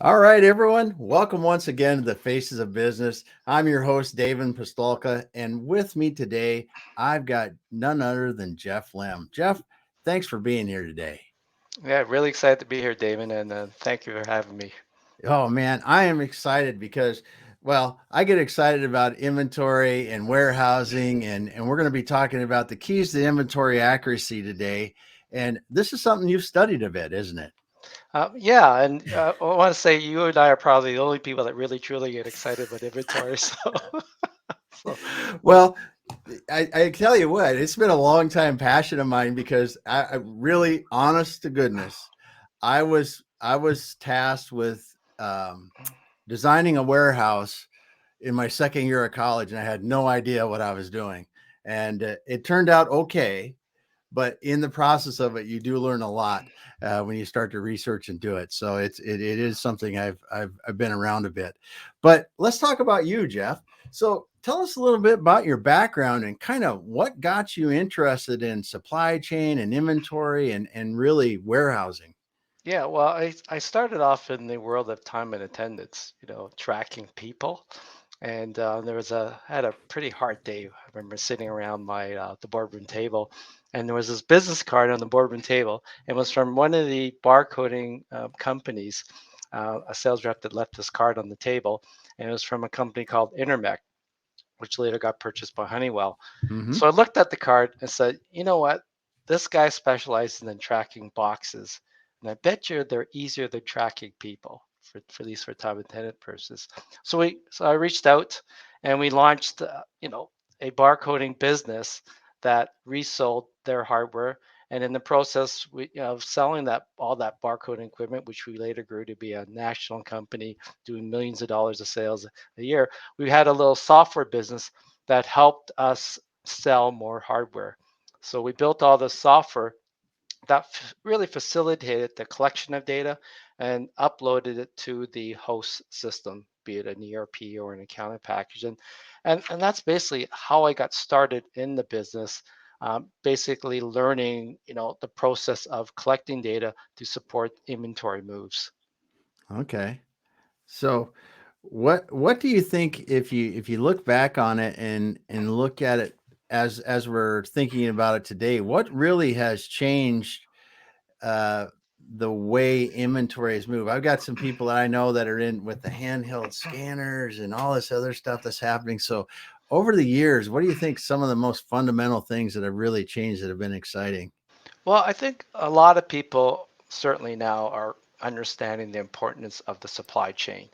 All right, everyone. Welcome once again to the Faces of Business. I'm your host, Damon Pistolka, and with me today, I've got none other than Jeff Lem. Jeff, thanks for being here today. Yeah, really excited to be here, Damon, and thank you for having me. Oh man, I am excited because, well, I get excited about inventory and warehousing, and we're going to be talking about the keys to inventory accuracy today. And this is something you've studied a bit, isn't it? Yeah, and I want to say you and I are probably the only people that really truly get excited about inventory. So we'll, Well, I tell you what, it's been a long time passion of mine because I really, honest to goodness, I was tasked with designing a warehouse in my second year of college, and I had no idea what I was doing, and it turned out okay. But in the process of it, you do learn a lot when you start to research and do it. So it is something I've been around a bit. But let's talk about you, Jeff. So tell us a little bit about your background and kind of what got you interested in supply chain and inventory and really warehousing. yeah, well, I started off in the world of time and attendance, tracking people, and there was had a pretty hard day. I remember sitting around my the boardroom table, and there was this business card on the boardroom table. It was from one of the barcoding companies. A sales rep that left this card on the table, and it was from a company called Intermec, which later got purchased by Honeywell. Hmm. So I looked at the card and said, you know what? This guy specializes in tracking boxes. And I bet you they're easier than tracking people for these for time attendant purposes. So I reached out and we launched, a barcoding business that resold their hardware. And in the process of selling that all that barcoding equipment, which we later grew to be a national company doing millions of dollars of sales a year, we had a little software business that helped us sell more hardware. So we built all the software that really facilitated the collection of data and uploaded it to the host system, be it an ERP or an accounting package. And that's basically how I got started in the business. Basically learning, the process of collecting data to support inventory moves. Okay. So what do you think if you look back on it and look at it as we're thinking about it today, what really has changed uh, the way inventories move? I've got some people that I know that are in with the handheld scanners and all this other stuff that's happening. So over the years, what do you think some of the most fundamental things that have really changed that have been exciting? Well, I think a lot of people certainly now are understanding the importance of the supply chain.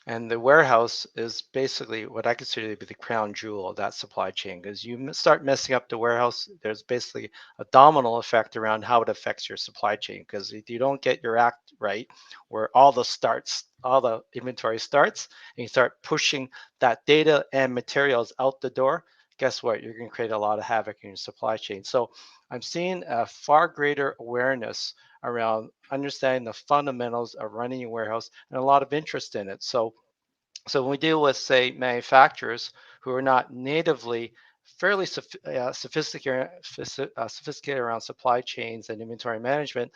And the warehouse is basically what I consider to be the crown jewel of that supply chain. Because you start messing up the warehouse, there's basically a domino effect around how it affects your supply chain. Because if you don't get your act right, where all the inventory starts, and you start pushing that data and materials out the door, guess what? You're going to create a lot of havoc in your supply chain. So I'm seeing a far greater awareness around understanding the fundamentals of running a warehouse and a lot of interest in it. So when we deal with, say, manufacturers who are not natively fairly sophisticated around supply chains and inventory management,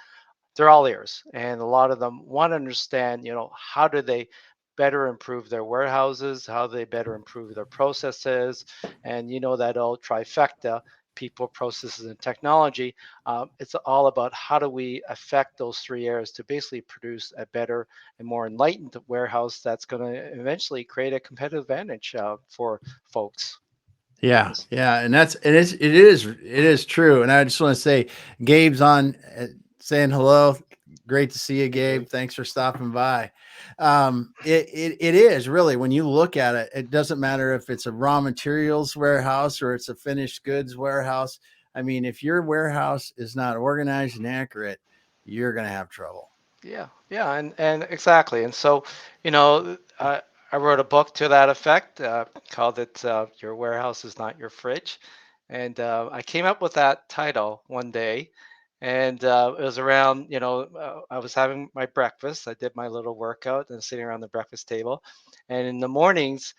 they're all ears. And a lot of them want to understand, how do they better improve their warehouses, how they better improve their processes, and that old trifecta, people, processes, and technology. It's all about how do we affect those three areas to basically produce a better and more enlightened warehouse that's going to eventually create a competitive advantage for folks. Yeah, yeah, and it is true. And I just want to say, Gabe's on saying hello. Great to see you, Hey, Gabe. Gabe. Thanks for stopping by. It is really, when you look at it, it doesn't matter if it's a raw materials warehouse or it's a finished goods warehouse. I mean, if your warehouse is not organized and accurate, you're going to have trouble. Yeah, and exactly. And so, I wrote a book to that effect, called it "Your Warehouse Is Not Your Fridge," and I came up with that title one day, and it was around, I was having my breakfast. I did my little workout and sitting around the breakfast table, and in the mornings.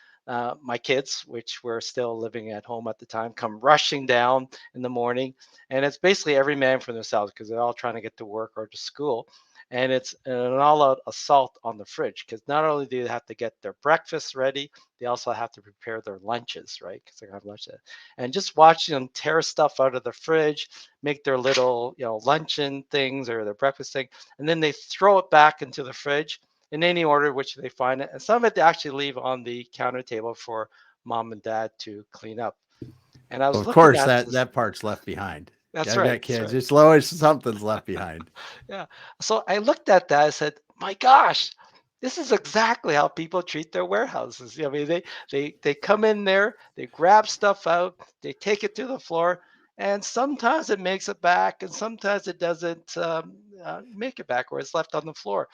My kids, which were still living at home at the time, come rushing down in the morning, and it's basically every man for themselves because they're all trying to get to work or to school. and it's an all-out assault on the fridge because not only do they have to get their breakfast ready, they also have to prepare their lunches, right? Because they're gonna have lunch. And just watching them tear stuff out of the fridge, make their little, luncheon things or their breakfast thing, and then they throw it back into the fridge in any order which they find it. And some of it they actually leave on the counter table for mom and dad to clean up. And I Well, was of looking course, at that this. that part's left behind. That's I've right. got That's kids. right. It's always something's left behind. Yeah. So I looked at that. I said, "My gosh, this is exactly how people treat their warehouses." I mean, they come in there, they grab stuff out, they take it to the floor, and sometimes it makes it back, and sometimes it doesn't make it back, or it's left on the floor.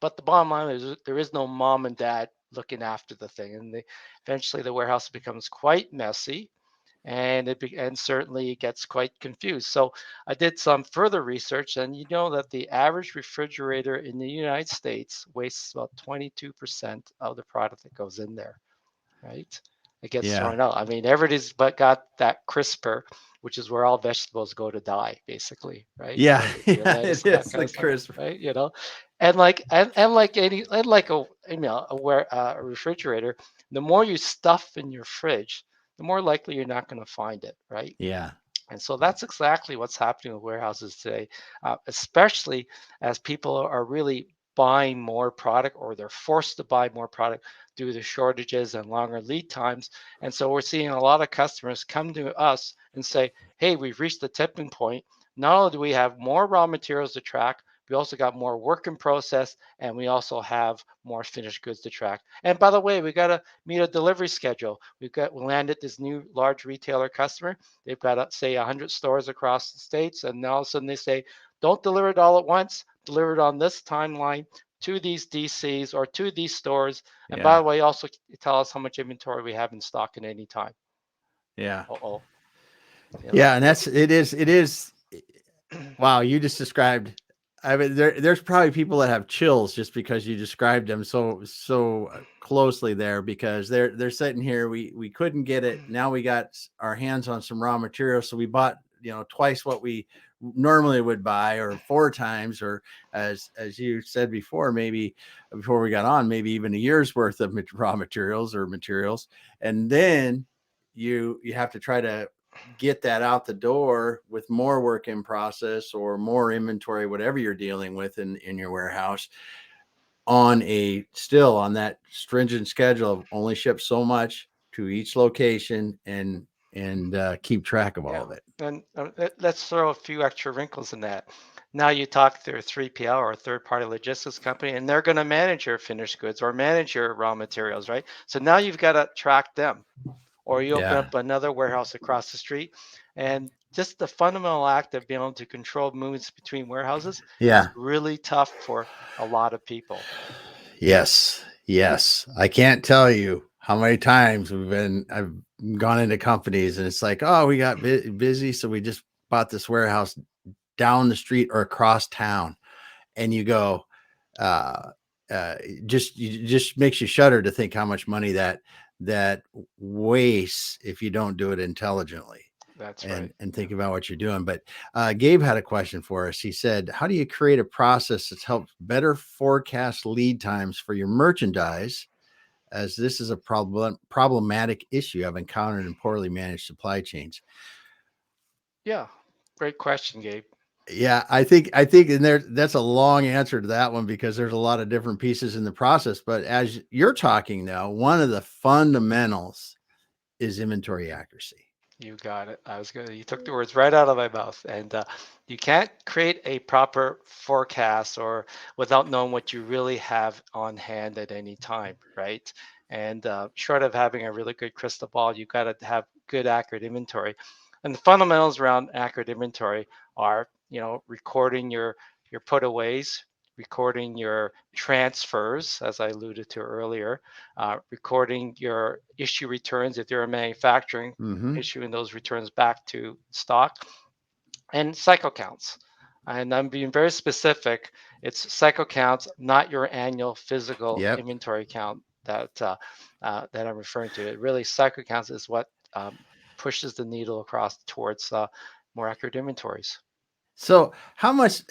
But the bottom line is there is no mom and dad looking after the thing, and eventually the warehouse becomes quite messy, and and certainly it gets quite confused. So I did some further research, and you know that the average refrigerator in the United States wastes about 22% of the product that goes in there, right? It gets Yeah. thrown out. I mean, everybody's but got that crisper, which is where all vegetables go to die, basically, right? Yeah. Your Yeah. lettuce It and that is kind the of stuff, crisp. right? And like a a refrigerator, the more you stuff in your fridge, the more likely you're not going to find it, right? Yeah. And so that's exactly what's happening with warehouses today, especially as people are really buying more product or they're forced to buy more product due to shortages and longer lead times. And so we're seeing a lot of customers come to us and say, hey, we've reached the tipping point. Not only do we have more raw materials to track, we also got more work in process, and we also have more finished goods to track. And by the way, we got to meet a delivery schedule. We landed this new large retailer customer. They've got, say, 100 stores across the states, and all of a sudden they say, don't deliver it all at once, deliver it on this timeline to these DCs or to these stores. And by Yeah. the way, also tell us how much inventory we have in stock at any time. Yeah. Oh, Yeah. And it is. Wow. You just described, I mean, there's probably people that have chills just because you described them so closely there, because they're sitting here. We couldn't get it. Now we got our hands on some raw materials, so we bought twice what we normally would buy, or four times, or as you said before, maybe before we got on, maybe even a year's worth of raw materials, and then you have to try to get that out the door with more work in process or more inventory, whatever you're dealing with in your warehouse, on that stringent schedule of only ship so much to each location, and keep track of all yeah. of it. And let's throw a few extra wrinkles in that. Now you talk to a 3PL or a third party logistics company, and they're going to manage your finished goods or manage your raw materials, right? So now you've got to track them, or you open Yeah. up another warehouse across the street. And just the fundamental act of being able to control movements between warehouses is Yeah. really tough for a lot of people. Yes. Yes. I can't tell you how many times I've gone into companies and it's like, oh, we got busy, so we just bought this warehouse down the street or across town. And you go, uh, just makes you shudder to think how much money that wastes if you don't do it intelligently, That's right. and Yeah. think about what you're doing. But Gabe had a question for us. He said, how do you create a process that helps better forecast lead times for your merchandise, as this is a problematic issue I've encountered in poorly managed supply chains? Yeah. Great question, Gabe. Yeah, I think and that's a long answer to that one, because there's a lot of different pieces in the process. But as you're talking now, one of the fundamentals is inventory accuracy. You got it. You took the words right out of my mouth. And you can't create a proper forecast or without knowing what you really have on hand at any time, right? And short of having a really good crystal ball, you got to have good, accurate inventory. And the fundamentals around accurate inventory are, recording your putaways, recording your transfers, as I alluded to earlier, recording your issue returns if you're a manufacturing, Mm-hmm. issuing those returns back to stock, and cycle counts. And I'm being very specific. It's cycle counts, not your annual physical Yep. inventory count that I'm referring to. It really cycle counts is what pushes the needle across towards more accurate inventories. So how much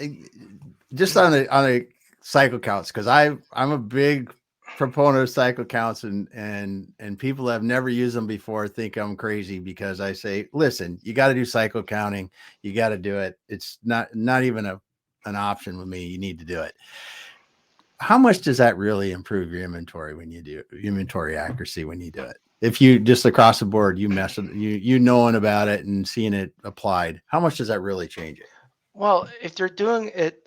just on a cycle counts, because I'm a big proponent of cycle counts, and people that have never used them before think I'm crazy because I say, listen, you got to do cycle counting, you got to do it. It's not even an option with me. You need to do it. How much does that really improve your inventory when you do inventory accuracy when you do it? If you just across the board, you mess with you knowing about it and seeing it applied, how much does that really change it? Well, if they're doing it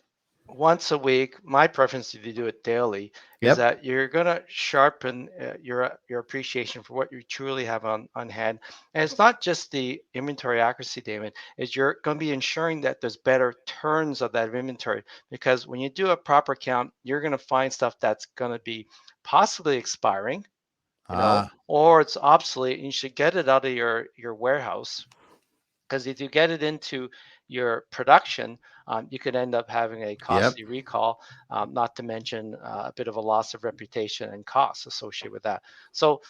once a week, my preference if you do it daily is Yep. that you're gonna sharpen your appreciation for what you truly have on hand. And it's not just the inventory accuracy, Damon, is you're gonna be ensuring that there's better turns of that inventory. Because when you do a proper count, you're gonna find stuff that's gonna be possibly expiring, Ah, or it's obsolete, and you should get it out of your warehouse, because if you get it into your production, you could end up having a yep. costly recall, not to mention a bit of a loss of reputation and costs associated with that. So,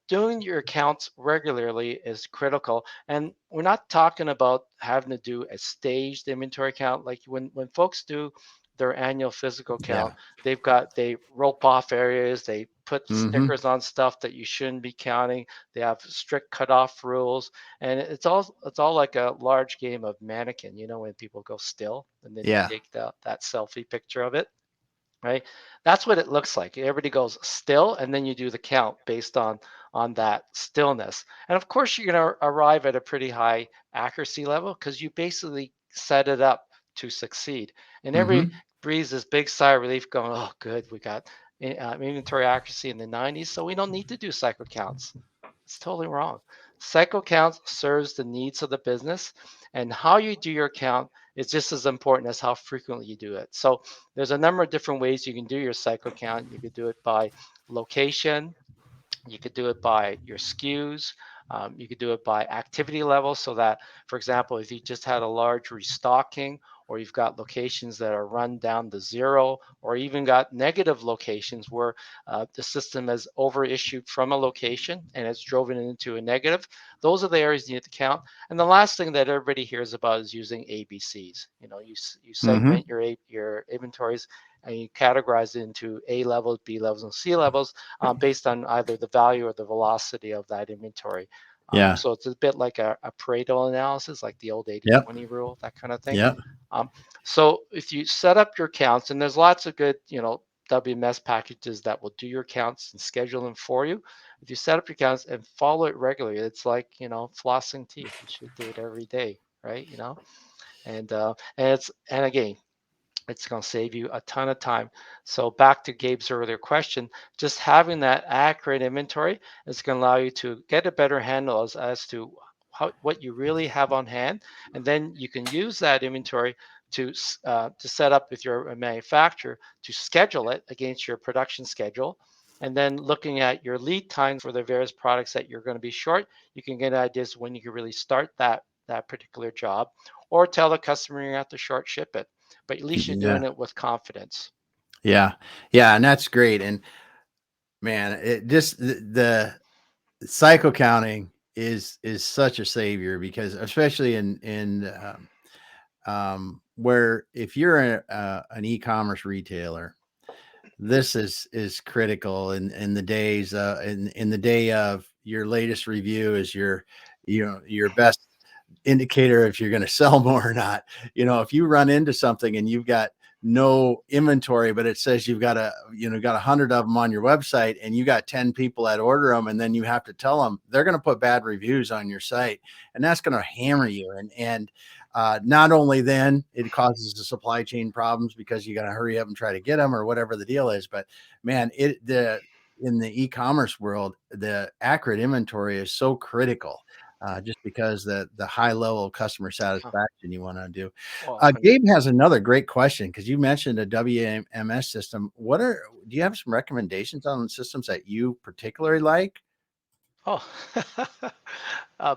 doing your accounts regularly is critical. And we're not talking about having to do a staged inventory count. Like when folks do their annual physical count, Yeah. they rope off areas, they put Mm-hmm. stickers on stuff that you shouldn't be counting. They have strict cutoff rules, and it's all like a large game of mannequin. When people go still and then you Yeah. take that selfie picture of it, right? That's what it looks like. Everybody goes still, and then you do the count based on that stillness. And of course, you're going to arrive at a pretty high accuracy level because you basically set it up to succeed. And everybody Mm-hmm. breathes this big sigh of relief, going, "Oh, good, we got inventory accuracy in the 90s, so we don't need to do cycle counts." It's totally wrong. Cycle count serves the needs of the business, and how you do your count is just as important as how frequently you do it. So there's a number of different ways you can do your cycle count. You could do it by location, you could do it by your SKUs. You could do it by activity level, so that, for example, if you just had a large restocking, or you've got locations that are run down to zero, or even got negative locations where the system has overissued from a location and it's driven it into a negative, those are the areas you need to count. And the last thing that everybody hears about is using ABCs. You Mm-hmm. segment your inventories and you categorize it into A levels, B levels, and C levels, based on either the value or the velocity of that inventory. Yeah. So it's a bit like a Pareto analysis, like the old 80 Yep. 20 rule, that kind of thing. Yep. Um, so if you set up your counts, and there's lots of good, WMS packages that will do your counts and schedule them for you. If you set up your counts and follow it regularly, it's like, flossing teeth. You should do it every day, right? And again, it's going to save you a ton of time. So back to Gabe's earlier question, just having that accurate inventory is going to allow you to get a better handle as to what you really have on hand, and then you can use that inventory to set up with your manufacturer to schedule it against your production schedule. And then looking at your lead times for the various products that you're going to be short, you can get ideas when you can really start that particular job, or tell the customer you're going to have to short ship it, but at least you're Yeah. doing it with confidence. Yeah. Yeah. And that's great. And man, it just the cycle counting is such a savior, because especially in where if you're an e-commerce retailer, this is critical in the days in the day of your latest review is your best indicator if you're going to sell more or not. If you run into something and you've got no inventory, but it says you've got got 100 of them on your website, and you got 10 people that order them, and then you have to tell them, they're going to put bad reviews on your site, and that's going to hammer you. And not only then it causes the supply chain problems because you got to hurry up and try to get them or whatever the deal is. But man, in the e-commerce world, the accurate inventory is so critical, just because the high level of customer Huh. satisfaction you want to do. Oh, 100. Gabe has another great question, because you mentioned a WMS system. Do you have some recommendations on systems that you particularly like? Oh,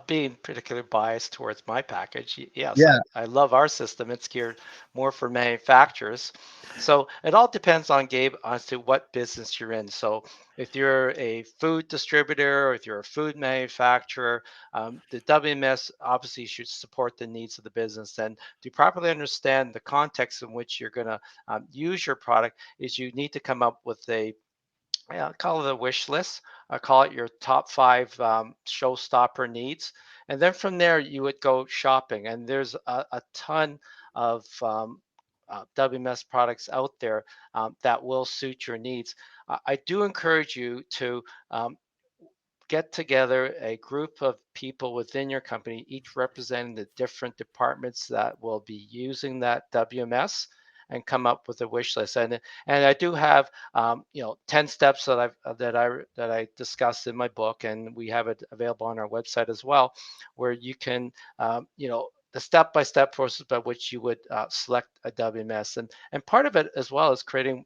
being particularly biased towards my package, yes, Yeah. I love our system. It's geared more for manufacturers. So it all depends on Gabe as to what business you're in. So if you're a food distributor or if you're a food manufacturer, the WMS obviously should support the needs of the business. And to properly understand the context in which you're going to use your product, is you need to come up with a, yeah, call it a wish list. I call it your top five showstopper needs, and then from there you would go shopping. And there's a ton of WMS products out there that will suit your needs. I do encourage you to um, get together a group of people within your company, each representing the different departments that will be using that WMS, and come up with a wish list. And I do have 10 steps that I discussed in my book, and we have it available on our website as well, where you can the step-by-step process by which you would select a WMS. And part of it as well is creating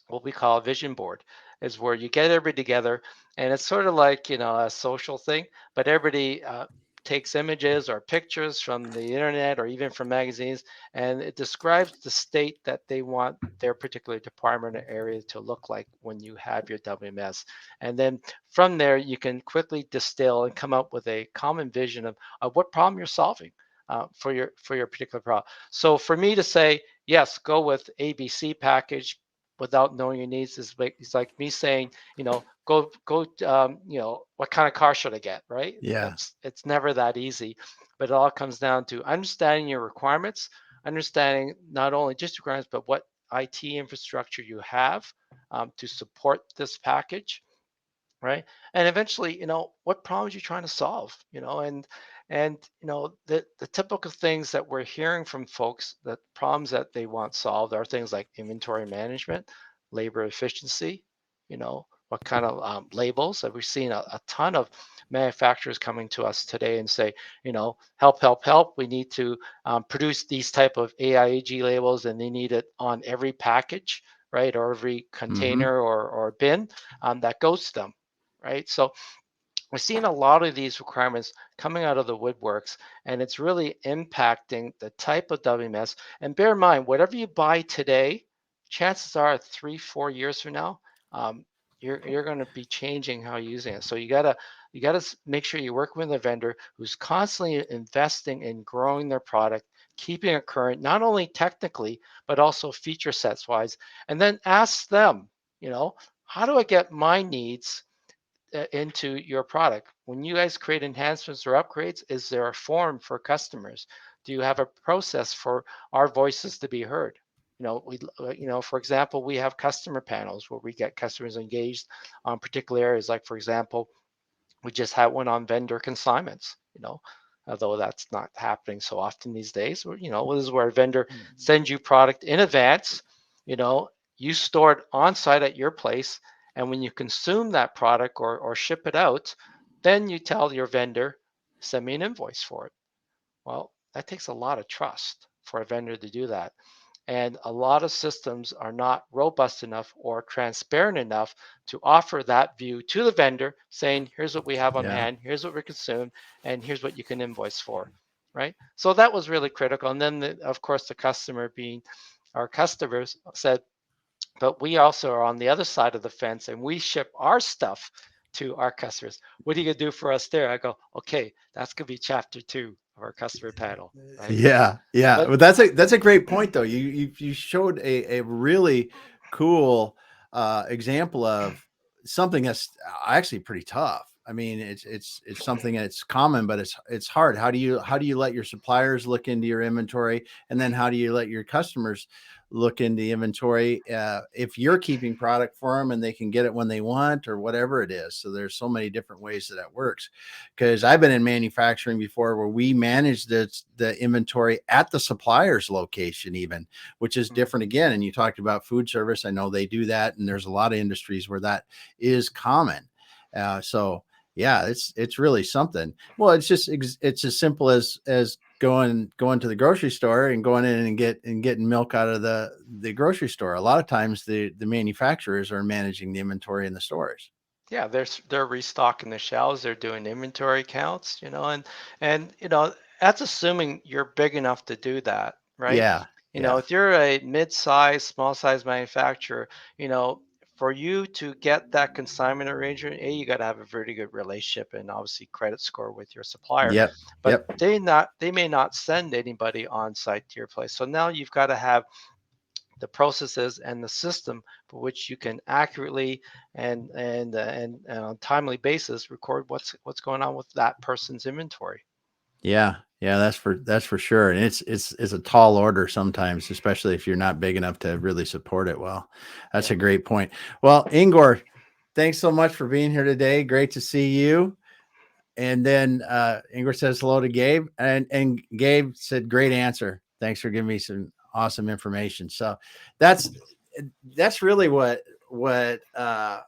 what we call a vision board, is where you get everybody together, and it's sort of like a social thing, but everybody takes images or pictures from the internet or even from magazines, and it describes the state that they want their particular department or area to look like when you have your WMS. And then from there you can quickly distill and come up with a common vision of what problem you're solving for your particular problem. So for me to say yes, go with ABC package without knowing your needs is like, it's like me saying, go, what kind of car should I get, right? Yeah. It's never that easy, but it all comes down to understanding your requirements, understanding not only just requirements, but what IT infrastructure you have to support this package, right? And eventually, what problems you're trying to solve, and the typical things that we're hearing from folks, that problems that they want solved are things like inventory management, labor efficiency, what kind of labels. That we've seen a ton of manufacturers coming to us today and say, help, help, help, we need to produce these type of AIAG labels, and they need it on every package, right, or every Hmm. container or bin that goes to them, right? So we're seeing a lot of these requirements coming out of the woodworks, and it's really impacting the type of WMS. And bear in mind, whatever you buy today, chances are 3, 4 years from now, um, you're going to be changing how you're using it. So you gotta make sure you work with a vendor who's constantly investing in growing their product, keeping it current, not only technically but also feature sets wise, and then ask them, how do I get my needs into your product? When you guys create enhancements or upgrades, is there a form for customers? Do you have a process for our voices to be heard? For example, we have customer panels where we get customers engaged on particular areas. Like, for example, we just had one on vendor consignments, although that's not happening so often these days. This is where a vendor sends you product in advance, you know, you store it on site at your place, and when you consume that product or ship it out, then you tell your vendor, send me an invoice for it. Well, that takes a lot of trust for a vendor to do that. And a lot of systems are not robust enough or transparent enough to offer that view to the vendor, saying, here's what we have on Yeah. hand, here's what we consume, and here's what you can invoice for, right? So that was really critical. And then, of course, the customer, being our customers, said, but we also are on the other side of the fence, and we ship our stuff to our customers. What are you going to do for us there? I go, okay, that's going to be chapter 2 of our customer panel, right? Yeah, yeah. But Well, that's a great point though. You showed a really cool example of something that's actually pretty tough. I mean, it's something that's common, but it's hard. How do you let your suppliers look into your inventory, and then how do you let your customers look into inventory if you're keeping product for them and they can get it when they want or whatever it is. So there's so many different ways that works, because I've been in manufacturing before where we manage the inventory at the supplier's location even, which is different again. And you talked about food service. I know they do that, and there's a lot of industries where that is common. So yeah, it's really something. Well, it's as simple as going to the grocery store and going in and getting milk out of the grocery store. A lot of times the manufacturers are managing the inventory in the stores. Yeah, they're restocking the shelves, they're doing inventory counts, and that's assuming you're big enough to do that, right? Yeah. Yeah. If you're a mid-size, small-size manufacturer, you know, for you to get that consignment arrangement, you got to have a very good relationship and obviously credit score with your supplier. Yep. But Yep. they may not send anybody on site to your place. So now you've got to have the processes and the system for which you can accurately and on a timely basis record what's going on with that person's inventory. Yeah. Yeah. That's for sure. And it's a tall order sometimes, especially if you're not big enough to really support it well. That's Yeah. a great point. Well, Ingor, thanks so much for being here today. Great to see you. And then Ingrid says hello to Gabe, and Gabe said, "Great answer. Thanks for giving me some awesome information." So that's that's really what I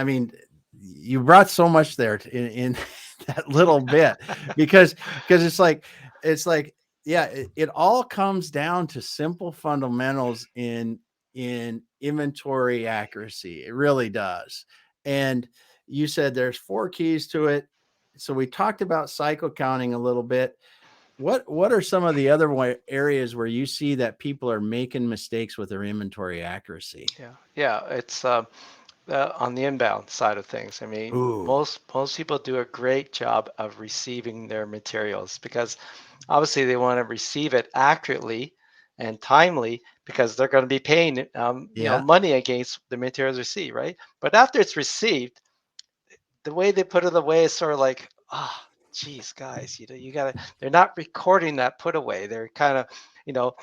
mean. You brought so much there in that little bit because it's like yeah, it all comes down to simple fundamentals in inventory accuracy. It really does. And you said there's 4 keys to it. So we talked about cycle counting a little bit. What are some of the other areas where you see that people are making mistakes with their inventory accuracy? Yeah, it's on the inbound side of things. I mean, Ooh, most people do a great job of receiving their materials because obviously they want to receive it accurately and timely because they're going to be paying yeah, money against the materials received, right? But after it's received, the way they put it away is sort of like, ah, geez, guys, you gotta. They're not recording that put away. They're kind of, you know,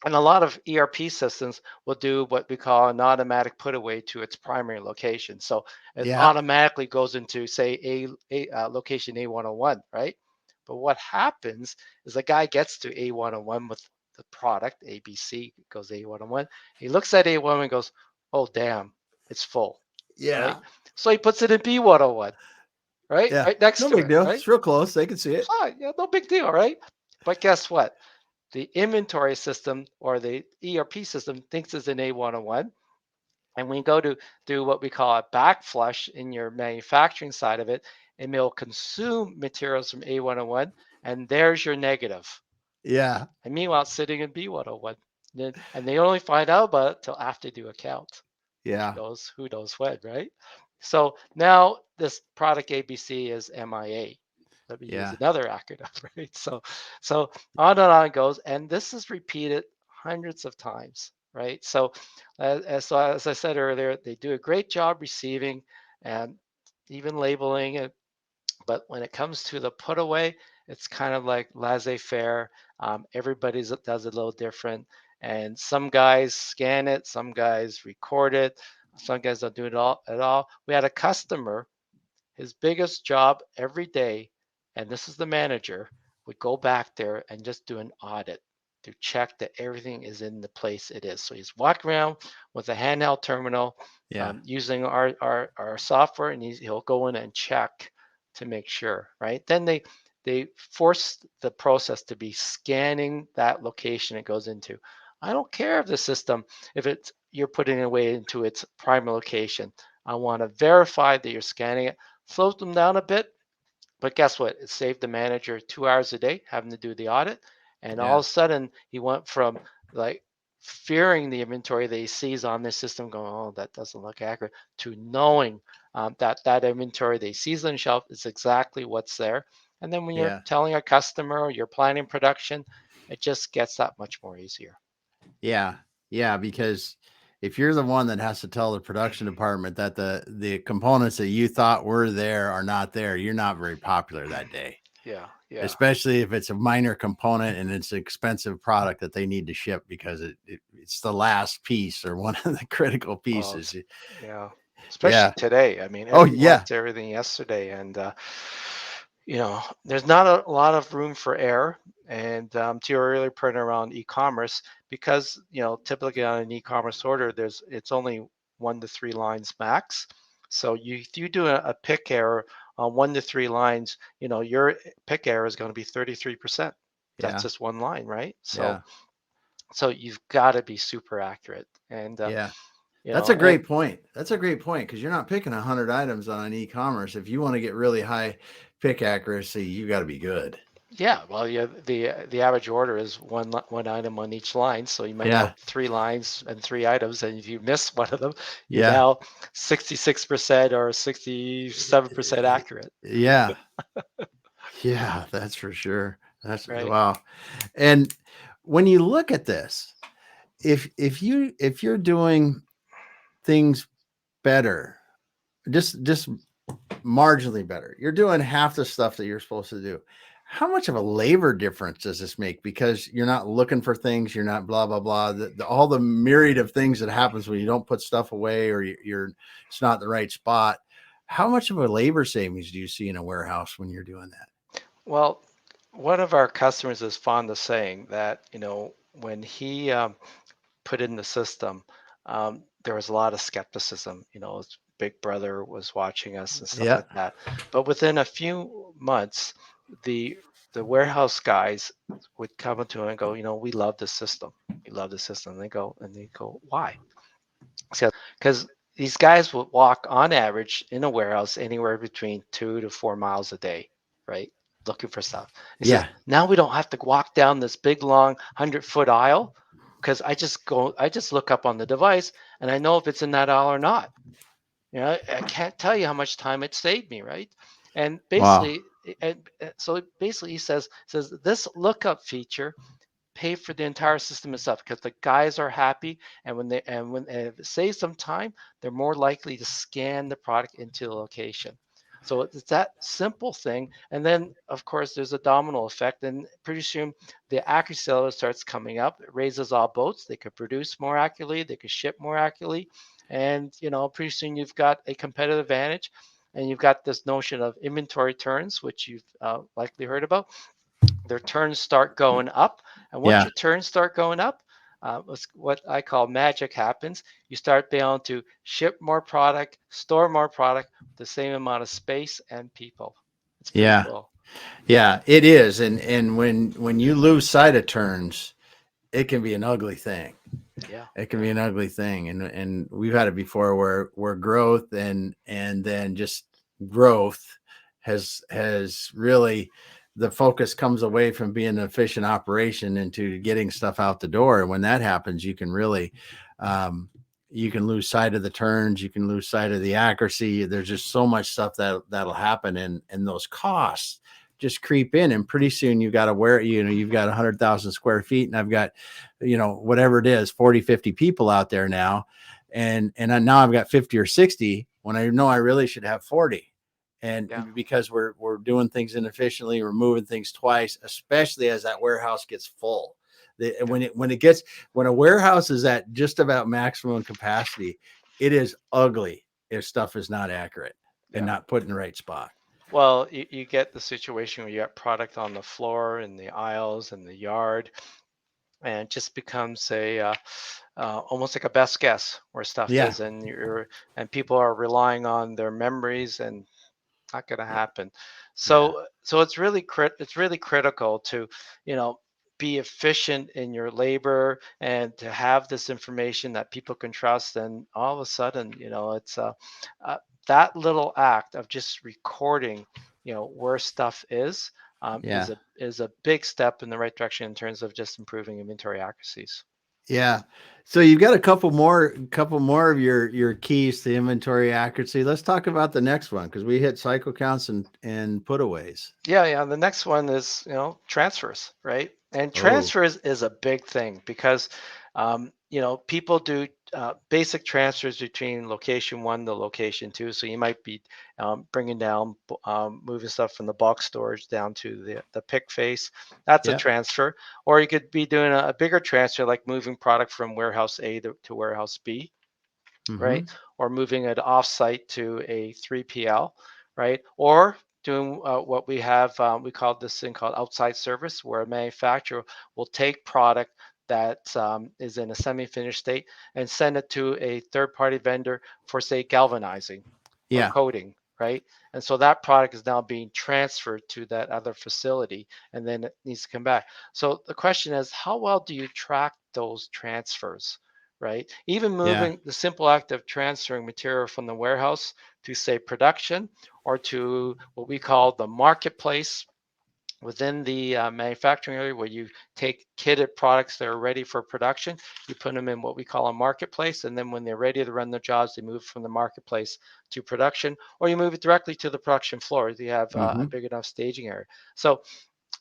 and a lot of ERP systems will do what we call an automatic put away to its primary location. So it yeah, automatically goes into, say, a location A101, right? But what happens is the guy gets to A101 with the product, ABC goes A101. He looks at A101 and goes, oh, damn, it's full, right? yeah, So he puts it in B101, right? yeah. Right next No to big it, deal. right? It's real close. They can see it. Fine, yeah, no big deal, right? But guess what? The inventory system or the ERP system thinks it's an A101. And when you go to do what we call a backflush in your manufacturing side of it, it will consume materials from A101, and there's your negative. Yeah, And meanwhile, it's sitting in B101. And they only find out about it till after they do a count, which yeah, goes who knows when, right? So now this product ABC is MIA. Let me use yeah, another acronym, right? So on and on it goes, and this is repeated hundreds of times, right? So as I said earlier, they do a great job receiving and even labeling it, but when it comes to the put away, it's kind of like laissez-faire. Everybody does it a little different, and some guys scan it, some guys record it, some guys don't do it all at all. We had a customer, his biggest job every day, and this is the manager, would go back there and just do an audit to check that everything is in the place it is. So he's walking around with a handheld terminal yeah, using our software, and he'll go in and check to make sure, right? Then they force the process to be scanning that location it goes into. I don't care if the system, if it's you're putting it away into its primary location. I want to verify that you're scanning it, slows them down a bit, but guess what? It saved the manager 2 hours a day having to do the audit. And all yeah, of a sudden, he went from like fearing the inventory that he sees on this system, going, oh, that doesn't look accurate, to knowing that inventory that he sees on the shelf is exactly what's there. And then when you're yeah, telling a customer or you're planning production, it just gets that much more easier. yeah, yeah. Because if you're the one that has to tell the production department that the components that you thought were there are not there, you're not very popular that day. Yeah, yeah. Especially if it's a minor component and it's an expensive product that they need to ship because it's the last piece or one of the critical Well, pieces. yeah, especially Yeah. today. I mean, Oh everybody yeah. wants everything yesterday, and there's not a lot of room for error. And to your earlier point around e-commerce, because typically on an e-commerce order, it's only 1 to 3 lines max. So if you do a pick error on 1 to 3 lines, your pick error is going to be 33%. That's Yeah. just one line, right? So Yeah. so you've got to be super accurate. And Yeah. You That's know, a and great point. That's a great point because you're not picking 100 items on e-commerce. If you want to get really high pick accuracy, you got to be good. yeah, well, yeah, the average order is one item on each line, so you might have Yeah. three lines and three items, and if you miss one of them, you're Yeah. now 66% or 67% accurate, Yeah. Yeah. That's for sure. That's right? wow. And when you look at this, if you're doing things better, just marginally better, you're doing half the stuff that you're supposed to do. How much of a labor difference does this make? Because you're not looking for things, you're not blah blah blah. All the myriad of things that happens when you don't put stuff away or you're it's not the right spot. How much of a labor savings do you see in a warehouse when you're doing that? Well, one of our customers is fond of saying that, when he put in the system, there was a lot of skepticism. His big brother was watching us and stuff Yeah, like that. But within a few months, the the warehouse guys would come to him and go, we love the system. We love the system. And they go, why? Because these guys would walk on average in a warehouse anywhere between 2 to 4 miles a day, right? Looking for stuff. He says, yeah, now we don't have to walk down this big long 100-foot aisle because I just look up on the device and I know if it's in that aisle or not. I can't tell you how much time it saved me, right? And wow, basically, so basically, he says this lookup feature pay for the entire system itself because the guys are happy, and when it saves some time, they're more likely to scan the product into the location. So it's that simple thing, and then of course there's a domino effect, and pretty soon the accuracy level starts coming up. It raises all boats. They could produce more accurately, they could ship more accurately, and pretty soon you've got a competitive advantage, and you've got this notion of inventory turns, which you've likely heard about. Their turns start going up. And once yeah, your turns start going up, what I call magic happens. You start being able to ship more product, store more product with the same amount of space and people. It's pretty yeah, cool. yeah. It is, and when you lose sight of turns, it can be an ugly thing. Yeah, It can yeah, be an ugly thing, and we've had it before where growth and then just growth has really the focus comes away from being an efficient operation into getting stuff out the door. And when that happens, you can really you can lose sight of the turns, you can lose sight of the accuracy. There's just so much stuff that'll happen, and those costs just creep in, and pretty soon you got to wear you've got 100,000 square feet, and I've got whatever it is 40 50 people out there now, and now I've got 50 or 60 when I know I really should have 40. And yeah, because we're doing things inefficiently, we're moving things twice, especially as that warehouse gets full. yeah, When a warehouse is at just about maximum capacity, it is ugly if stuff is not accurate and yeah. not put in the right spot. Well, you get the situation where you got product on the floor, in the aisles, in the yard, and it just becomes almost like a best guess where stuff Yeah, is, and people are relying on their memories, and not going to happen. yeah, So it's really critical to you know be efficient in your labor and to have this information that people can trust. And all of a sudden, it's uh, that little act of just recording, where stuff is. yeah. Is a big step in the right direction in terms of just improving inventory accuracies. Yeah. So you've got a couple more of your keys to inventory accuracy. Let's talk about the next one because we hit cycle counts and putaways. Yeah, yeah. The next one is, transfers, right? And Oh, transfers is a big thing because, people do basic transfers between location one to location two. So you might be bringing down, moving stuff from the box storage down to the pick face. That's a yeah. transfer. Or you could be doing a bigger transfer, like moving product from warehouse A to warehouse B, Mm-hmm. right? Or moving it offsite to a 3PL, right? Or doing what we have, we call this thing called outside service, where a manufacturer will take product that is in a semi-finished state and send it to a third-party vendor for, say, galvanizing or Yeah. coating, right? And so that product is now being transferred to that other facility, and then it needs to come back. So the question is, how well do you track those transfers? right? Even Yeah. moving the simple act of transferring material from the warehouse to, say, production, or to what we call the marketplace within the manufacturing area, where you take kitted products that are ready for production, you put them in what we call a marketplace, and then when they're ready to run their jobs, they move from the marketplace to production, or you move it directly to the production floor if you have a Hmm. big enough staging area. So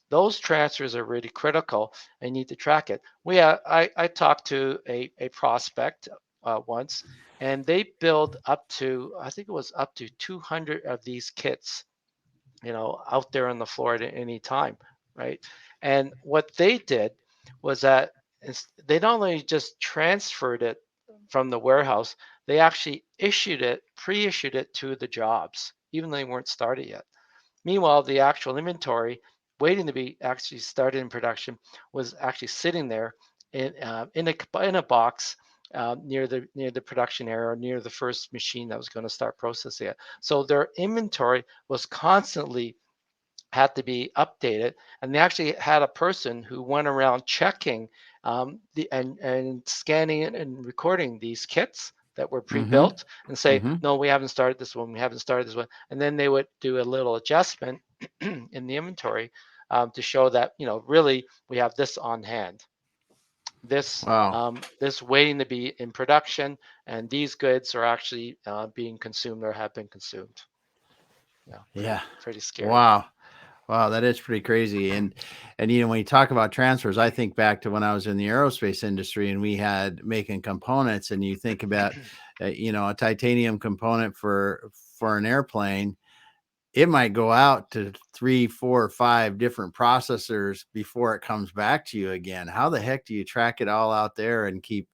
those transfers are really critical, and you need to track it. I talked to a prospect once, and they build up to, I think it was up to 200 of these kits, out there on the floor at any time, right? And what they did was that they not only just transferred it from the warehouse, they actually pre-issued it to the jobs, even though they weren't started yet. Meanwhile, the actual inventory waiting to be actually started in production was actually sitting there in a box near the production area, or near the first machine that was going to start processing it. So their inventory was constantly had to be updated, and they actually had a person who went around checking the and scanning and recording these kits that were Hmm. pre-built, and say, Hmm. no, we haven't started this one, we haven't started this one, and then they would do a little adjustment in the inventory to show that, really we have this on hand, Wow. this waiting to be in production, and these goods are actually being consumed or have been consumed. Yeah, Yeah. pretty scary. Wow. Wow, that is pretty crazy. And when you talk about transfers, I think back to when I was in the aerospace industry and we had making components, and you think about a titanium component for an airplane, it might go out to 3, 4, 5 different processors before it comes back to you again. How the heck do you track it all out there and keep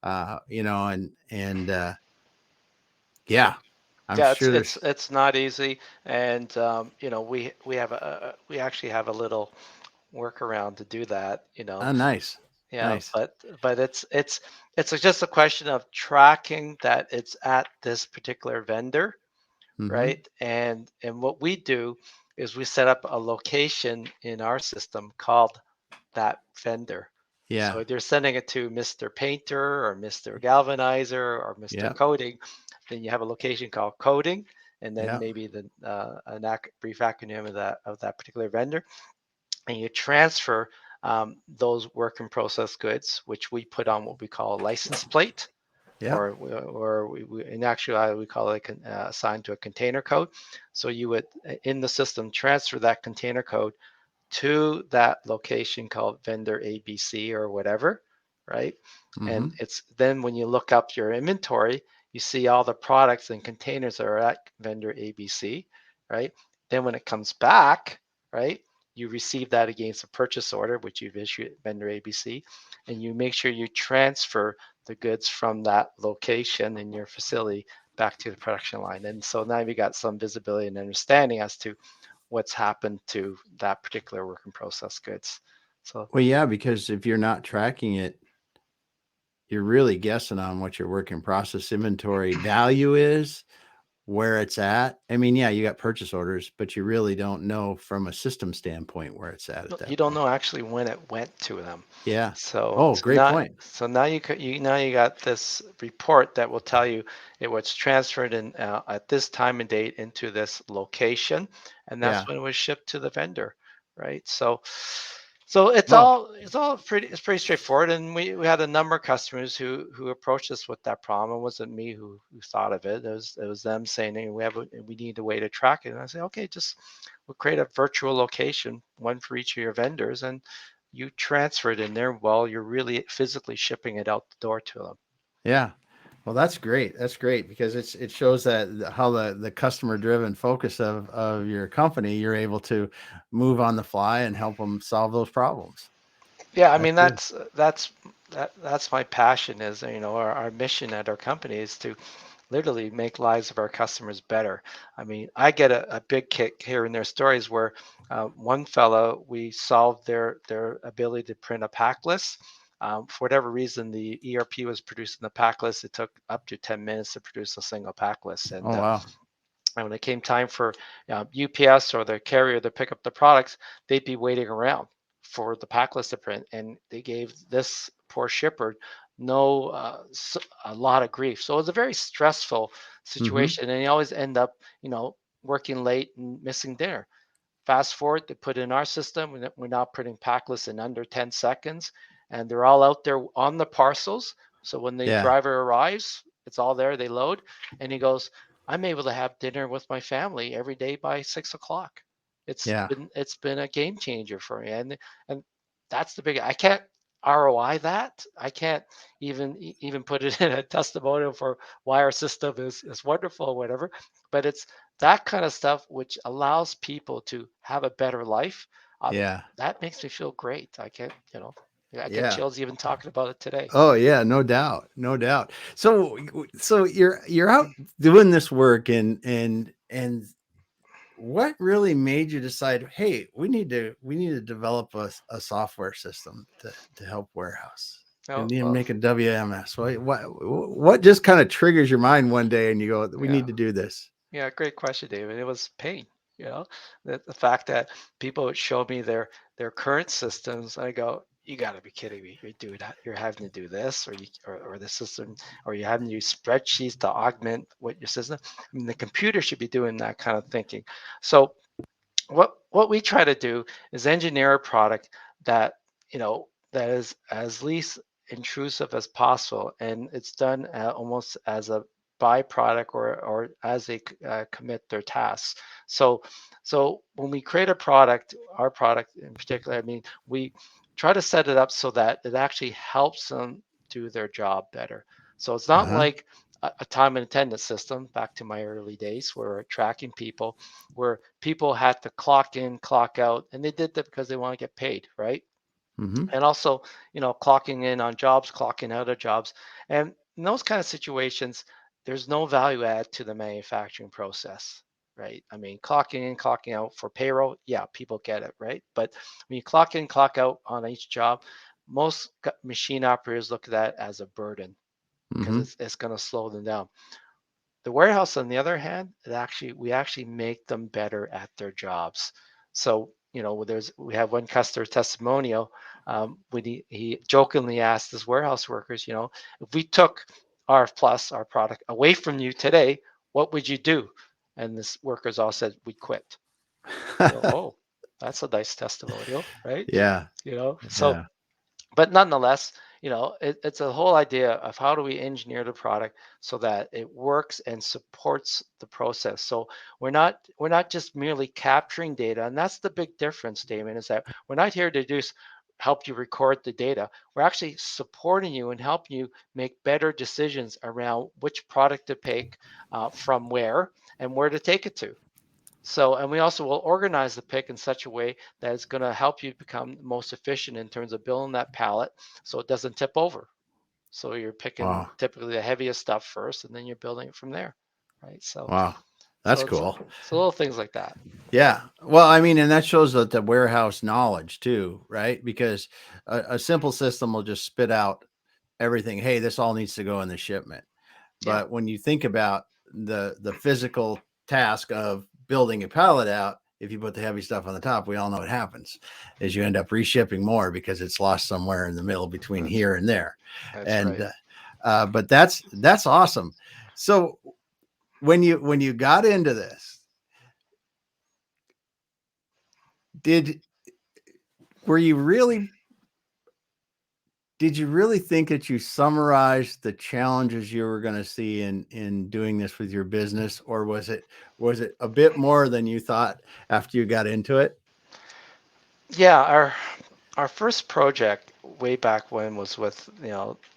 and yeah, I'm Yeah, it's sure it's there's it's not easy, and we actually have a little workaround to do that. nice. Yeah, Nice. but it's just a question of tracking that it's at this particular vendor, Mhm. right? And what we do is we set up a location in our system called that vendor. Yeah. So they're sending it to Mr. Painter or Mr. Galvanizer or Mr. Yeah. Coding. Then you have a location called coding, and then Yeah. maybe brief acronym of that particular vendor, and you transfer those work in process goods, which we put on what we call a license plate, Yeah. or in actuality we call it assigned to a container code. So you would in the system transfer that container code to that location called vendor ABC or whatever, right? And Mhm. it's then when you look up your inventory, you see all the products and containers that are at vendor ABC, right? Then when it comes back, right, you receive that against a purchase order, which you've issued at vendor ABC, and you make sure you transfer the goods from that location in your facility back to the production line. And so now we got some visibility and understanding as to what's happened to that particular work in process goods. So Well, yeah, because if you're not tracking it, you're really guessing on what your work in process inventory value is, where it's at. I mean, yeah, you got purchase orders, but you really don't know from a system standpoint where it's at you that don't point. know actually when it went to them. Yeah. So Oh, so great now point. so now you got this report that will tell you it was transferred in at this time and date into this location, and that's Yeah. when it was shipped to the vendor, right? So Oh, it's pretty straightforward, and we had a number of customers who approached us with that problem. It wasn't me who thought of it. It was them saying, hey, we need a way to track it. And I say, okay, just we'll create a virtual location, one for each of your vendors, and you transfer it in there while you're really physically shipping it out the door to them. yeah. Well, that's great. That's great because it shows that how the customer driven focus of your company, you're able to move on the fly and help them solve those problems. Yeah, I That's mean good. that's my passion is, our mission at our company is to literally make lives of our customers better. I mean, I get a big kick hearing their stories where one fellow, we solved their ability to print a pack list. For whatever reason, the ERP was producing the pack list. It took up to 10 minutes to produce a single pack list. Oh, wow. And when it came time for UPS or the carrier to pick up the products, they'd be waiting around for the pack list to print. And they gave this poor shipper no a lot of grief. So it was a very stressful Mm-hmm. situation, and you always end up, working late and missing dinner. Fast forward, they put in our system. We're now putting pack lists in under 10 seconds, and they're all out there on the parcels. So when the Yeah. driver arrives, it's all there. They load, and he goes, "I'm able to have dinner with my family every day by 6 o'clock." Yeah. It's been a game changer for me, and that's the big. I can't ROI that. I can't even put it in a testimonial for why our system is wonderful or whatever. But it's that kind of stuff which allows people to have a better life. uh, Yeah. that makes me feel great. I can't, I get Yeah. chills even talking about it today. Oh yeah, no doubt, no doubt. So you're out doing this work, and what really made you decide, hey, we need to develop a software system to help warehouse. We Oh, need to well, make a WMS. What just kind of triggers your mind one day and you go, we yeah. need to do this? Yeah, great question, David. It was pain, you know, the fact that people would show me their current systems. I go, you got to be kidding me. You're doing that. You're having to do this, or the system, or you're having to use spreadsheets to augment what your system. I mean, the computer should be doing that kind of thinking. So what we try to do is engineer a product that, that is as least intrusive as possible, and it's done almost as a byproduct, or as they commit their tasks. So so when we create a product, our product in particular, I mean, we try to set it up so that it actually helps them do their job better. So it's not Uh-huh. like a time and attendance system back to my early days, where we're tracking people, where people had to clock in, clock out, and they did that because they want to get paid, right? Mm-hmm. And also, clocking in on jobs, clocking out of jobs. And in those kind of situations, there's no value add to the manufacturing process, right? I mean, clocking in, clocking out for payroll, yeah, people get it, right? But when you clock in, clock out on each job, most machine operators look at that as a burden, because Mm-hmm. it's going to slow them down. The warehouse, on the other hand, we actually make them better at their jobs. So, we have one customer testimonial, when he jokingly asked his warehouse workers, if we took RF Plus, our product, away from you today, what would you do? And this workers all said, we'd quit. I go, oh, that's a nice testimonial, right? Yeah. So, Yeah. but nonetheless, it's a whole idea of how do we engineer the product so that it works and supports the process. So we're not just merely capturing data, and that's the big difference, Damon, is that we're not here to just help you record the data. We're actually supporting you and helping you make better decisions around which product to pick, from where, and where to take it to. So, and we also will organize the pick in such a way that it's going to help you become most efficient in terms of building that pallet, so it doesn't tip over. So you're picking Wow. typically the heaviest stuff first, and then you're building it from there, right? So, Wow. so That's it's cool. so little things like that. Yeah. Well, I mean, and that shows that the warehouse knowledge too, right? Because a simple system will just spit out everything. Hey, this all needs to go in the shipment. Yeah, But when you think about the physical task of building a pallet out, if you put the heavy stuff on the top, we all know what happens is you end up reshipping more because it's lost somewhere in the middle between that's here and there. that's And right. but that's awesome. So when you got into this, did were you really did you really think that you summarized the challenges you were going to see in doing this with your business, or was it a bit more than you thought after you got into it? Yeah, our first project way back when was with,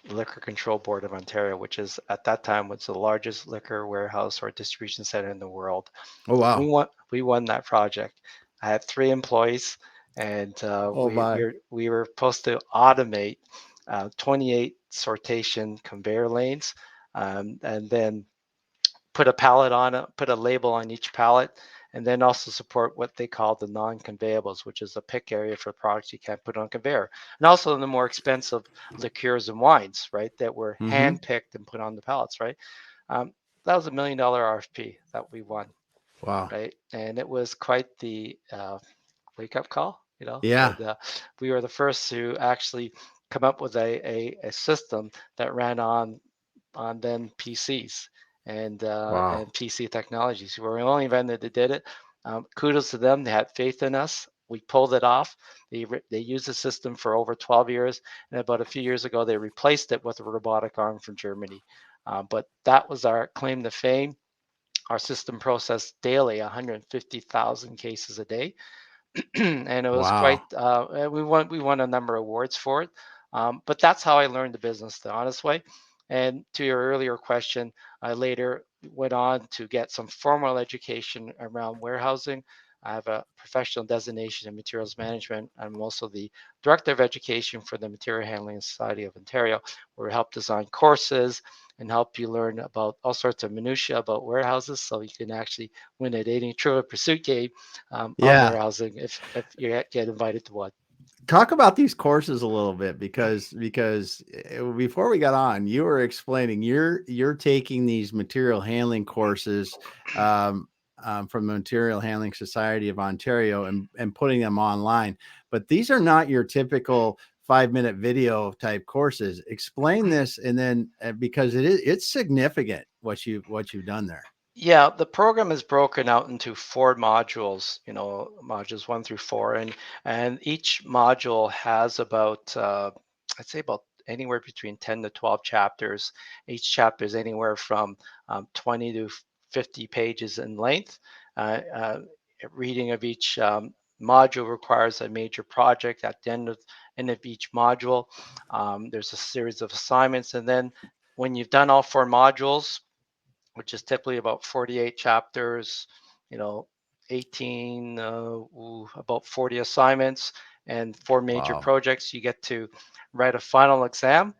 Liquor Control Board of Ontario, which is at that time was the largest liquor warehouse or distribution center in the world. Oh We wow. won that project. I had 3 employees, and Oh my. we were supposed to automate 28 sortation conveyor lanes, and then put a pallet on it, put a label on each pallet, and then also support what they call the non-conveyables, which is a pick area for products you can't put on conveyor, and also the more expensive liqueurs and wines, right, that were Mm-hmm. hand picked and put on the pallets, right. Um, that was $1 million RFP that we won, Wow. right? And it was quite the wake up call, Yeah. and we were the first to actually come up with a system that ran on then PCs Wow. and PC technologies. We were the only vendor that did it. Kudos to them. They had faith in us. We pulled it off. They used the system for over 12 years, and about a few years ago, they replaced it with a robotic arm from Germany. But that was our claim to fame. Our system processed daily 150,000 cases a day, and it was quite. Wow. We won a number of awards for it. But that's how I learned the business the honest way. And to your earlier question, I later went on to get some formal education around warehousing. I have a professional designation in materials management. I'm also the director of education for the Material Handling Society of Ontario, where we help design courses and help you learn about all sorts of minutiae about warehouses so you can actually win a dating trivial pursuit game on Yeah. warehousing if you get invited to one. Talk about these courses a little bit because before we got on, you were explaining you're taking these material handling courses from the Material Handling Society of Ontario and putting them online. But these are not your typical 5-minute video type courses. Explain this, and then because it's significant what you've done there. Yeah, the program is broken out into four modules, modules 1 through 4, and each module has about I'd say about anywhere between 10 to 12 chapters. Each chapter is anywhere from 20 to 50 pages in length. Reading of each module requires a major project at the end of each module. There's a series of assignments, and then when you've done all four modules, which is typically about 48 chapters, you know, 18, about 40 assignments and four major Wow. projects. You get to write a final exam,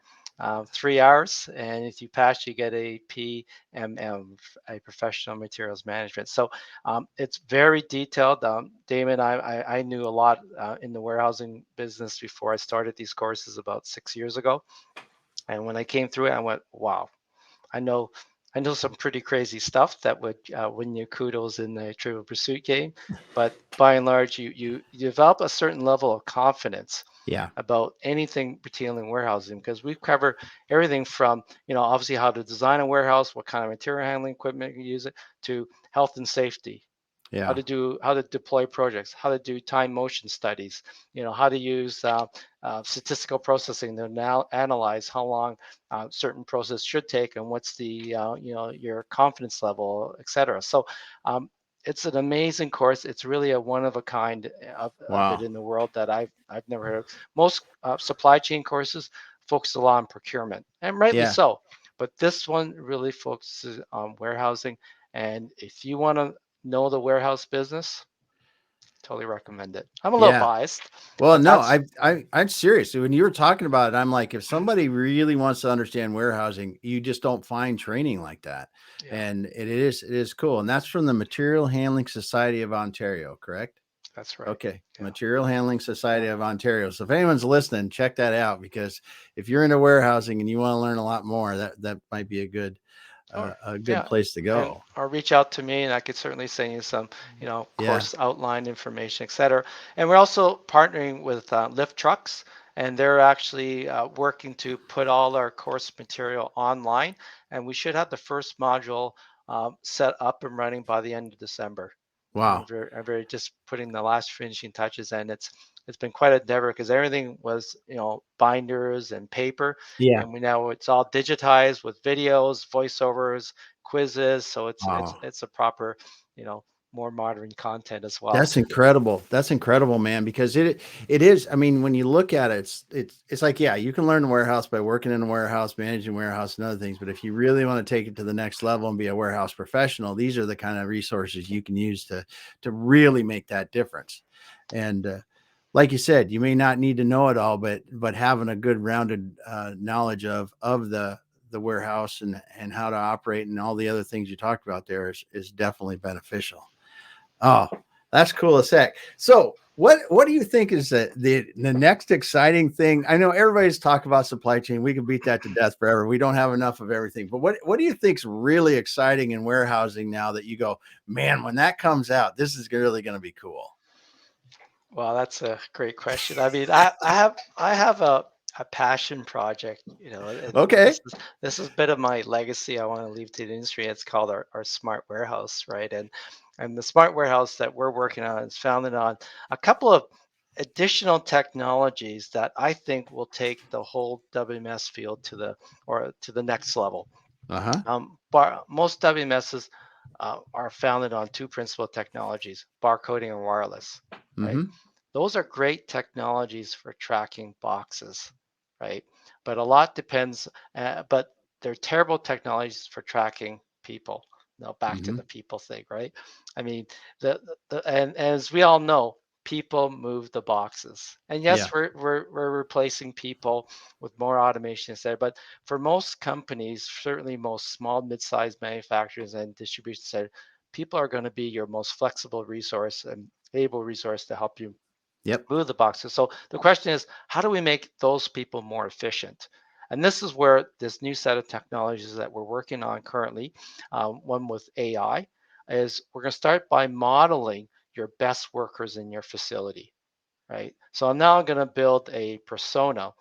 3 hours. And if you pass, you get a PMM, a professional materials management. So it's very detailed. Damon, I knew a lot in the warehousing business before I started these courses about 6 years ago. And when I came through it, I went, wow, I know I know some pretty crazy stuff that would win you kudos in the Trivial Pursuit game, but by and large, you develop a certain level of confidence Yeah. about anything pertaining to warehousing because we cover everything from obviously how to design a warehouse, what kind of material handling equipment you use it, to health and safety, Yeah. how to deploy projects, how to do time motion studies, how to use statistical processing to now analyze how long certain process should take and what's the your confidence level, etc. So it's an amazing course. It's really a one of a kind of it Wow. in the world that I've never heard of. Most supply chain courses focus a lot on procurement, and rightly Yeah. so. But this one really focuses on warehousing. And if you want to know the warehouse business, totally recommend it. I'm a little Yeah. biased, Well, but no, that's I'm serious. When you were talking about it, I'm like, if somebody really wants to understand warehousing, you just don't find training like that. yeah, And it is cool. And that's from the Material Handling Society of Ontario, correct? that's right. Okay. Yeah, Material Handling yeah. Society of Ontario. So if anyone's listening, check that out, because if you're into warehousing and you want to learn a lot more, that might be Sure. a good Yeah. place to And go. or reach out to me and I could certainly send you some, Yeah. course outline information, et cetera. And we're also partnering with Lyft Trucks, and they're actually working to put all our course material online. And we should have the first module set up and running by the end of December. And Wow. I'm very just putting the last finishing touches, and it's been quite a endeavor because everything was binders and paper, Yeah. and we now it's all digitized with videos, voiceovers, quizzes. So Wow. it's a proper, you know, more modern content as well. That's incredible. That's incredible, man, because it is. I mean, when you look at it, it's like, yeah, you can learn the warehouse by working in a warehouse, managing warehouse and other things. But if you really want to take it to the next level and be a warehouse professional, these are the kind of resources you can use to really make that difference. And like you said, you may not need to know it all, but having a good rounded knowledge of the warehouse and how to operate and all the other things you talked about there is definitely beneficial. Oh, that's cool as heck. So what do you think is the next exciting thing? I know everybody's talking about supply chain. We can beat that to death forever. We don't have enough of everything. But what do you think's really exciting in warehousing now that you go, man, when that comes out, this is really going to be cool? Well, that's a great question. I mean, I have a passion project, you know, and Okay. this is a bit of my legacy I want to leave to the industry. It's called our smart warehouse, right? And the smart warehouse that we're working on is founded on a couple of additional technologies that I think will take the whole WMS field to the next level. Uh-huh. Most WMSs are founded on two principal technologies: barcoding and wireless, right? Mm-hmm. Those are great technologies for tracking boxes, right? But a lot depends, but they're terrible technologies for tracking people. Now back to Mm-hmm. the people thing, right? I mean, and as we all know, people move the boxes. And Yeah. yes, we're replacing people with more automation instead. But for most companies, certainly most small, mid-sized manufacturers and distribution centers, people are going to be your most flexible resource and able resource to help you Yep. move the boxes. So the question is, how do we make those people more efficient? And this is where this new set of technologies that we're working on currently, one with AI, is we're going to start by modeling your best workers in your facility, right? So I'm now going to build a persona,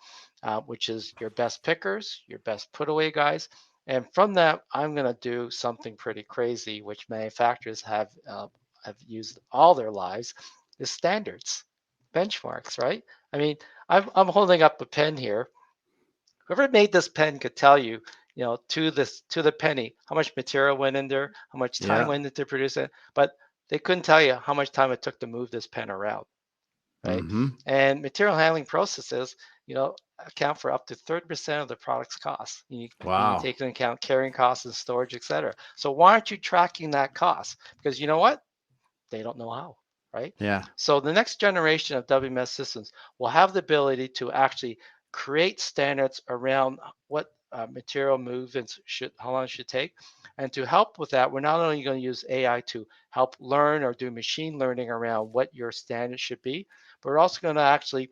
which is your best pickers, your best put away guys. And from that, I'm going to do something pretty crazy, which manufacturers have used all their lives, is standards, benchmarks, right? I mean, I'm holding up a pen here. Whoever made this pen could tell you, you know, to the penny, how much material went in there, how much time Yeah. went into produce it, but they couldn't tell you how much time it took to move this pen around, right? Mm-hmm. And material handling processes, you know, account for up to 30% of the product's cost. You Wow. take into account carrying costs and storage, et cetera. So why aren't you tracking that cost? Because you know what? They don't know how, right? Yeah. So the next generation of WMS systems will have the ability to actually create standards around what material movements should, how long it should take. And to help with that, we're not only going to use AI to help learn or do machine learning around what your standard should be, but we're also going to actually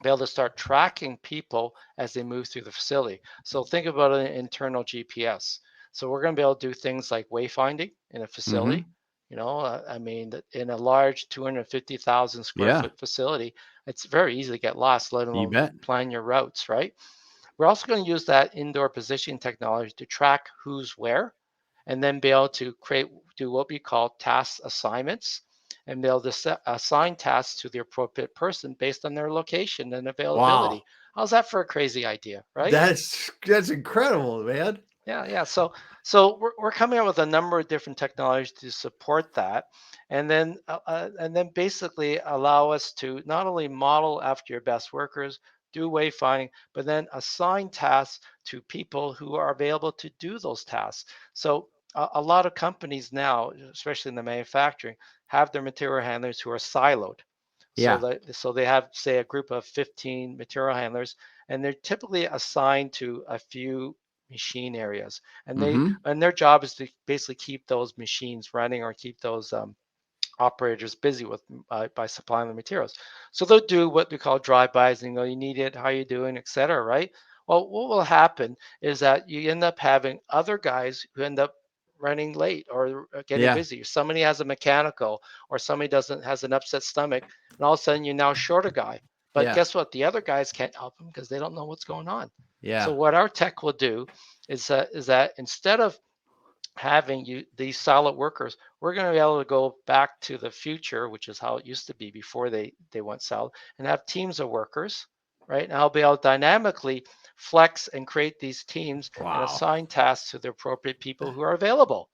be able to start tracking people as they move through the facility. So think about an internal GPS. So we're going to be able to do things like wayfinding in a Mm-hmm. facility. You know, I mean, in a large 250,000 square Yeah. foot facility, it's very easy to get lost, let You alone bet. plan your routes, right? We're also going to use that indoor positioning technology to track who's where and then be able to do what we call task assignments and be able to assign tasks to the appropriate person based on their location and Wow. availability. How's that for a crazy idea, right? That's incredible, man. Yeah, yeah. So we're coming up with a number of different technologies to support that, and then basically allow us to not only model after your best workers, do wayfinding, but then assign tasks to people who are available to do those tasks. So a lot of companies now, especially in the manufacturing, have their material handlers who are siloed. Yeah. So they have, say, a group of 15 material handlers, and they're typically assigned to a few machine areas, Mm-hmm. and their job is to basically keep those machines running or keep those operators busy with by supplying the materials. So they'll do what we call drive-bys and go, you need it, how you doing, etc. Right? Well, what will happen is that you end up having other guys who end up running late or getting Yeah. busy. Somebody has a mechanical or somebody doesn't has an upset stomach, and all of a sudden you're now short a guy. But Yeah. guess what? The other guys can't help them because they don't know what's going on. So Yeah. what our tech will do is that instead of having these solid workers, we're going to be able to go back to the future, which is how it used to be before they went solid, and have teams of workers, right? And I'll be able to dynamically flex and create these teams and Wow. assign tasks to the appropriate people who are available.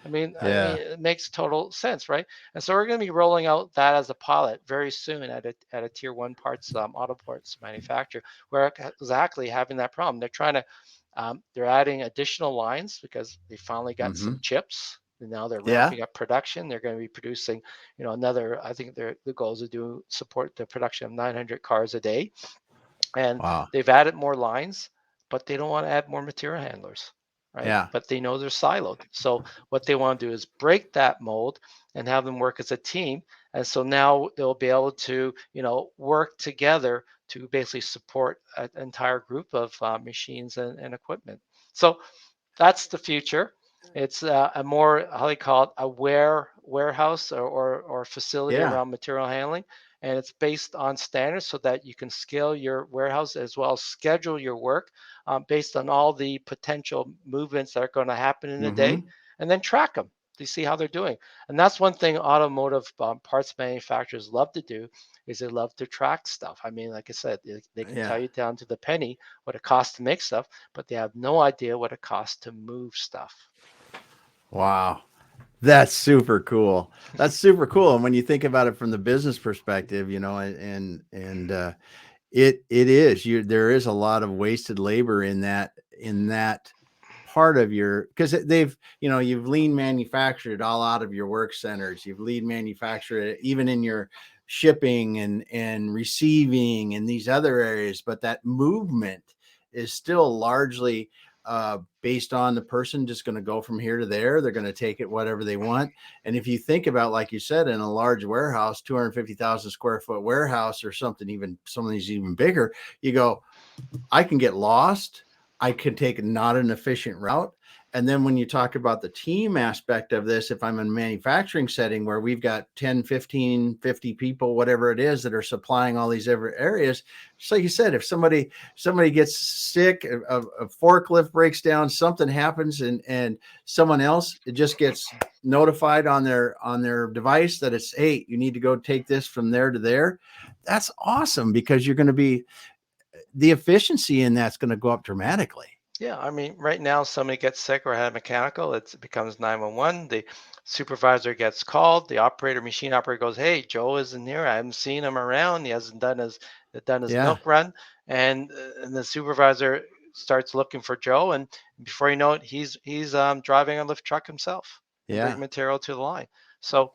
I mean, Yeah. it makes total sense, right? And so we're going to be rolling out that as a pilot very soon at a tier one parts auto parts manufacturer, where exactly having that problem. They're adding additional lines because they finally got Mm-hmm. some chips. And now they're Yeah. ramping up production. They're going to be producing, you know, another. I think the goals are to support the production of 900 cars a day, and Wow. they've added more lines, but they don't want to add more material handlers, right? Yeah. But they know they're siloed. So what they want to do is break that mold and have them work as a team. And so now they'll be able to, you know, work together to basically support an entire group of machines and equipment. So that's the future. It's a more, how do you call it, warehouse or facility Yeah. around material handling. and it's based on standards so that you can scale your warehouse as well as schedule your work based on all the potential movements that are going to happen in a day, Mm-hmm. and then track them to see how they're doing. And that's one thing automotive parts manufacturers love to do, is they love to track stuff. I mean, like I said, they can tell Yeah. you down to the penny what it costs to make stuff, but they have no idea what it costs to move stuff. Wow. That's super cool. That's super cool. And when you think about it from the business perspective, it is there is a lot of wasted labor in that part of your, because they've, you've lean manufactured all out of your work centers. You've lean manufactured it even in your shipping and receiving and these other areas, but that movement is still largely based on the person just going to go from here to there. They're going to take it whatever they want. And if you think about, like you said, in a large warehouse, 250,000 square foot warehouse or something, even some of these even bigger, you go, I can get lost. I could take not an efficient route. And then when you talk about the team aspect of this, if I'm in a manufacturing setting where we've got 10, 15, 50 people, whatever it is, that are supplying all these different areas, just like you said, if somebody gets sick, a forklift breaks down, something happens, and someone else, it just gets notified on their device that it's, hey, you need to go take this from there to there. That's awesome, because you're going to be, the efficiency in that's going to go up dramatically. Yeah, I mean, right now, somebody gets sick or had a mechanical, it becomes 911. The supervisor gets called. The machine operator goes, "Hey, Joe isn't here. I haven't seen him around. He hasn't done his Yeah. milk run." And the supervisor starts looking for Joe, and before you know it, he's driving a lift truck himself and Yeah. bringing material to the line. So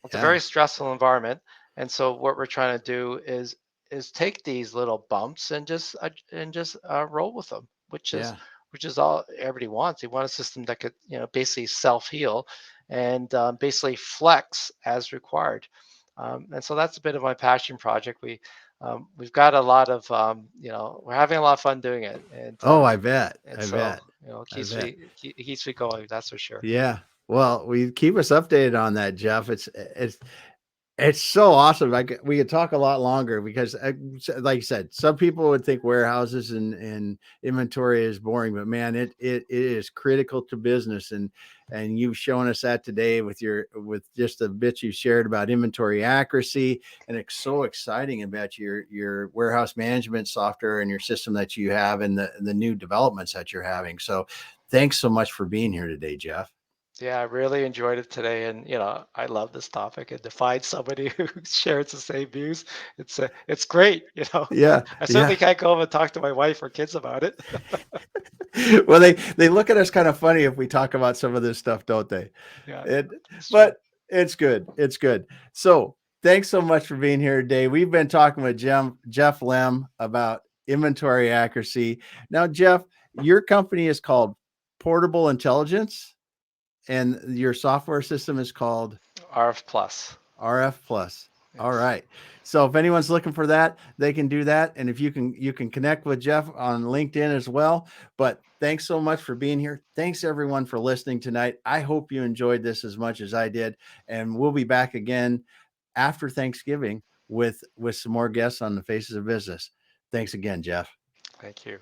it's a Yeah. very stressful environment, and so what we're trying to do is take these little bumps and just roll with them, which is Yeah. which is all everybody wants. They want a system that could, basically self heal and basically flex as required. And so that's a bit of my passion project. We've got a lot of, we're having a lot of fun doing it, and Oh, um, I bet. and I so bet. it I keeps bet. me it keeps me going. That's for sure. Yeah. Well, we keep us updated on that, Jeff. It's so awesome. We could talk a lot longer, because, like you said, some people would think warehouses and inventory is boring, but man, it is critical to business. And you've shown us that today with just the bits you shared about inventory accuracy, and it's so exciting about your warehouse management software and your system that you have, and the new developments that you're having. So, thanks so much for being here today, Jeff. Yeah, I really enjoyed it today, and I love this topic. And to find somebody who shares the same views, it's great. Yeah. I Yeah. certainly can't go home and talk to my wife or kids about it. Well, they look at us kind of funny if we talk about some of this stuff, don't they? Yeah, It, it's true. but it's good. It's good. So thanks so much for being here today. We've been talking with Jeff Lem about inventory accuracy. Now, Jeff, your company is called Portable Intelligence, and your software system is called RF plus. RF Plus. All Yes. right. So if anyone's looking for that, they can do that. And if you can connect with Jeff on LinkedIn as well. But thanks so much for being here. Thanks everyone for listening tonight. I hope you enjoyed this as much as I did. And we'll be back again after Thanksgiving with some more guests on the Faces of Business. Thanks again, Jeff. Thank you.